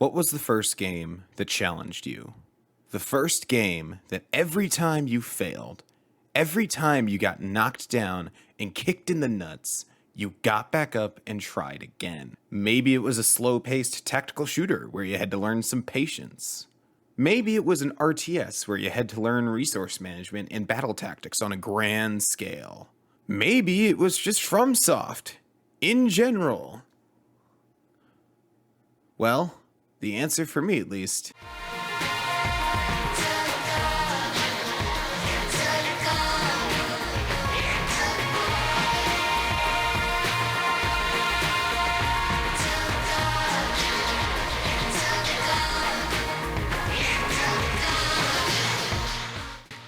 What was the first game that challenged you? The first game that every time you failed, every time you got knocked down and kicked in the nuts, you got back up and tried again. Maybe it was a slow-paced tactical shooter where you had to learn some patience. Maybe it was an RTS where you had to learn resource management and battle tactics on a grand scale. Maybe it was just FromSoft, in general. Well, the answer for me at least.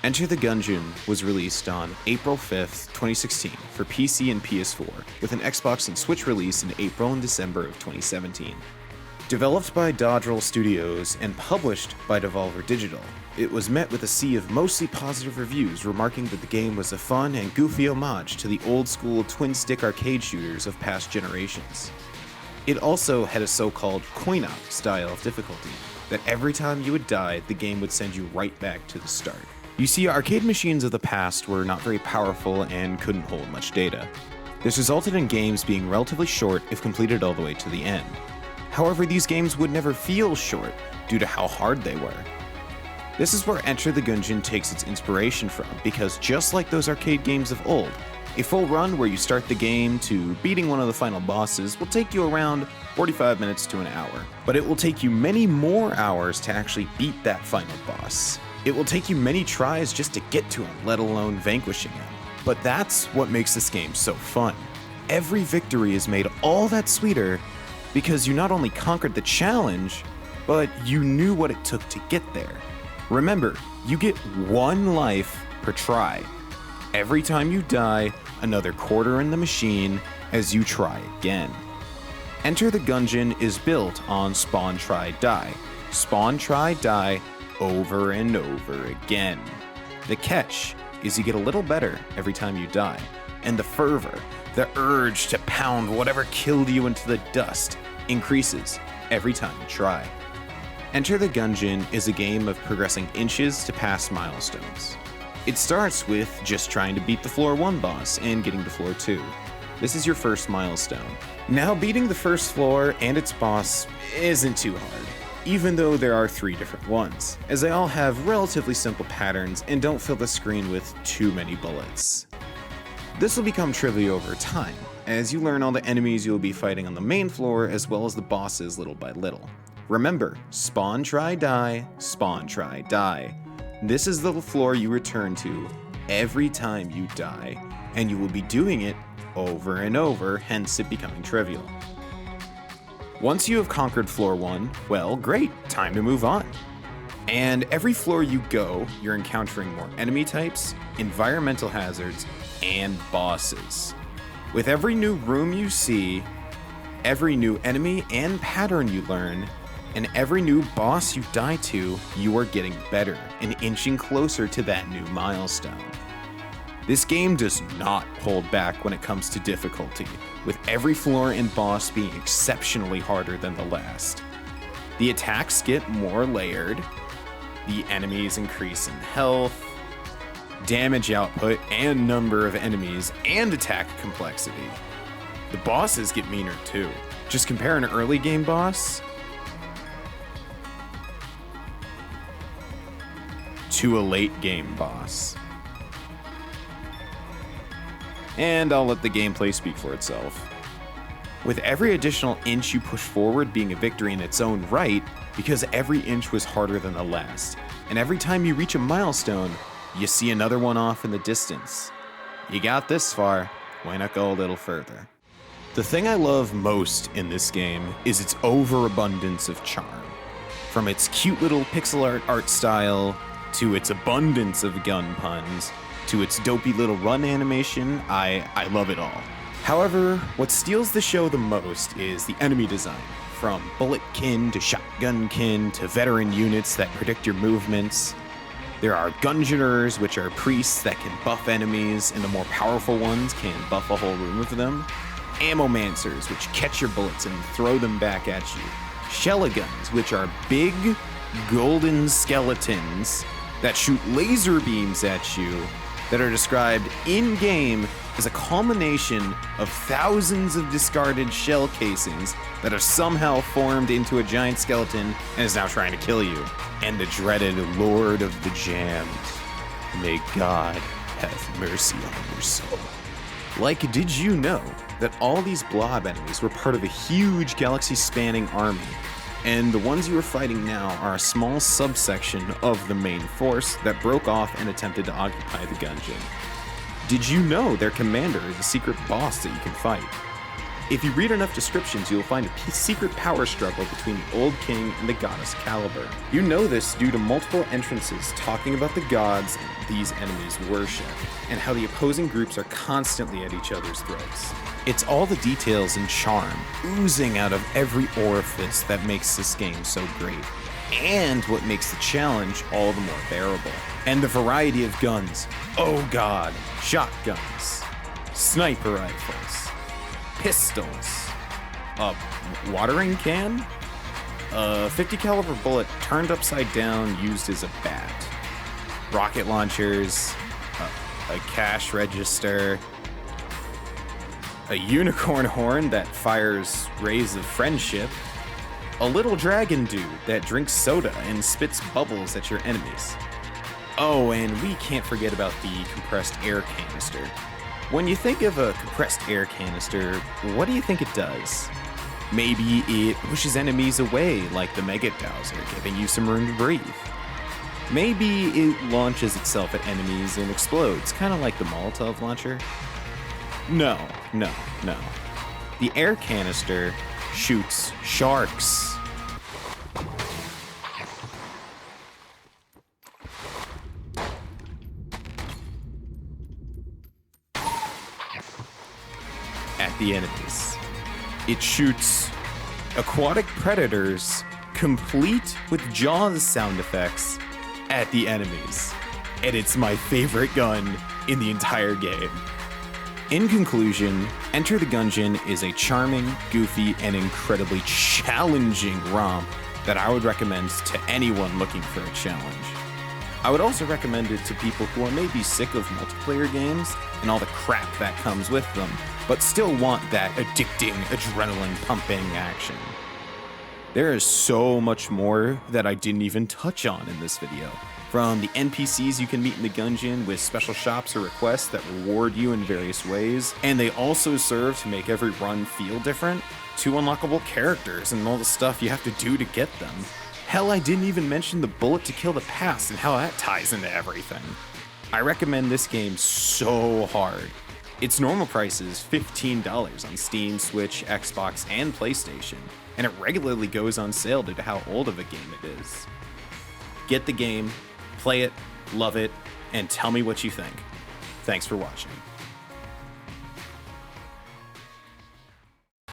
Enter the Gungeon was released on April 5th, 2016 for PC and PS4, with an Xbox and Switch release in April and December of 2017. Developed by Dodrel Studios and published by Devolver Digital, it was met with a sea of mostly positive reviews remarking that the game was a fun and goofy homage to the old-school twin-stick arcade shooters of past generations. It also had a so-called coin-op style of difficulty, that every time you would die, the game would send you right back to the start. You see, arcade machines of the past were not very powerful and couldn't hold much data. This resulted in games being relatively short if completed all the way to the end. However, these games would never feel short due to how hard they were. This is where Enter the Gungeon takes its inspiration from, because just like those arcade games of old, a full run where you start the game to beating one of the final bosses will take you around 45 minutes to an hour. But it will take you many more hours to actually beat that final boss. It will take you many tries just to get to him, let alone vanquishing him. But that's what makes this game so fun. Every victory is made all that sweeter because you not only conquered the challenge, but you knew what it took to get there. Remember, you get one life per try. Every time you die, another quarter in the machine as you try again. Enter the Gungeon is built on spawn, try, die. Spawn, try, die, over and over again. The catch is you get a little better every time you die, and the fervor, the urge to pound whatever killed you into the dust, increases every time you try. Enter the Gungeon is a game of progressing inches to past milestones. It starts with just trying to beat the floor 1 boss and getting to floor 2. This is your first milestone. Now, beating the first floor and its boss isn't too hard, even though there are 3 different ones, as they all have relatively simple patterns and don't fill the screen with too many bullets. This will become trivial over time, as you learn all the enemies you'll be fighting on the main floor as well as the bosses little by little. Remember, spawn, try, die, spawn, try, die. This is the floor you return to every time you die, and you will be doing it over and over, hence it becoming trivial. Once you have conquered floor 1, well, great, time to move on. And every floor you go, you're encountering more enemy types, environmental hazards, and bosses. With every new room you see, every new enemy and pattern you learn, and every new boss you die to, you are getting better and inching closer to that new milestone. This game does not hold back when it comes to difficulty, with every floor and boss being exceptionally harder than the last. The attacks get more layered, the enemies increase in health, damage output and number of enemies, and attack complexity. The bosses get meaner too. Just compare an early game boss to a late game boss. And I'll let the gameplay speak for itself. With every additional inch you push forward being a victory in its own right, because every inch was harder than the last, and every time you reach a milestone, you see another one off in the distance. You got this far, why not go a little further? The thing I love most in this game is its overabundance of charm. From its cute little pixel art style, to its abundance of gun puns, to its dopey little run animation, I love it all. However, what steals the show the most is the enemy design. From bulletkin to shotgunkin to veteran units that predict your movements. There are Gungeoners, which are priests that can buff enemies, and the more powerful ones can buff a whole room of them. Ammomancers, which catch your bullets and throw them back at you. Guns, which are big golden skeletons that shoot laser beams at you that are described in-game as a culmination of thousands of discarded shell casings that are somehow formed into a giant skeleton and is now trying to kill you. And the dreaded Lord of the Jams. May God have mercy on your soul. Like, did you know that all these blob enemies were part of a huge galaxy-spanning army? And the ones you are fighting now are a small subsection of the main force that broke off and attempted to occupy the Gungeon. Did you know their commander is a secret boss that you can fight? If you read enough descriptions, you'll find a secret power struggle between the Old King and the goddess Caliber. You know this due to multiple entrances talking about the gods these enemies worship, and how the opposing groups are constantly at each other's throats. It's all the details and charm oozing out of every orifice that makes this game so great, and what makes the challenge all the more bearable. And the variety of guns. Oh god, shotguns, sniper rifles, pistols, a watering can, a 50 caliber bullet turned upside down used as a bat, rocket launchers, a cash register, a unicorn horn that fires rays of friendship, a little dragon dude that drinks soda and spits bubbles at your enemies. Oh, and we can't forget about the compressed air canister. When you think of a compressed air canister, what do you think it does? Maybe it pushes enemies away like the Mega Dowser, giving you some room to breathe. Maybe it launches itself at enemies and explodes, kind of like the Molotov launcher. No. The air canister shoots sharks. At the enemies. It shoots aquatic predators, complete with Jaws sound effects, at the enemies. And it's my favorite gun in the entire game. In conclusion, Enter the Gungeon is a charming, goofy, and incredibly challenging romp that I would recommend to anyone looking for a challenge. I would also recommend it to people who are maybe sick of multiplayer games and all the crap that comes with them, but still want that addicting, adrenaline-pumping action. There is so much more that I didn't even touch on in this video. From the NPCs you can meet in the Gungeon with special shops or requests that reward you in various ways, and they also serve to make every run feel different, to unlockable characters and all the stuff you have to do to get them. Hell, I didn't even mention the bullet to kill the past and how that ties into everything. I recommend this game so hard. Its normal price is $15 on Steam, Switch, Xbox, and PlayStation, and it regularly goes on sale due to how old of a game it is. Get the game, play it, love it, and tell me what you think. Thanks for watching.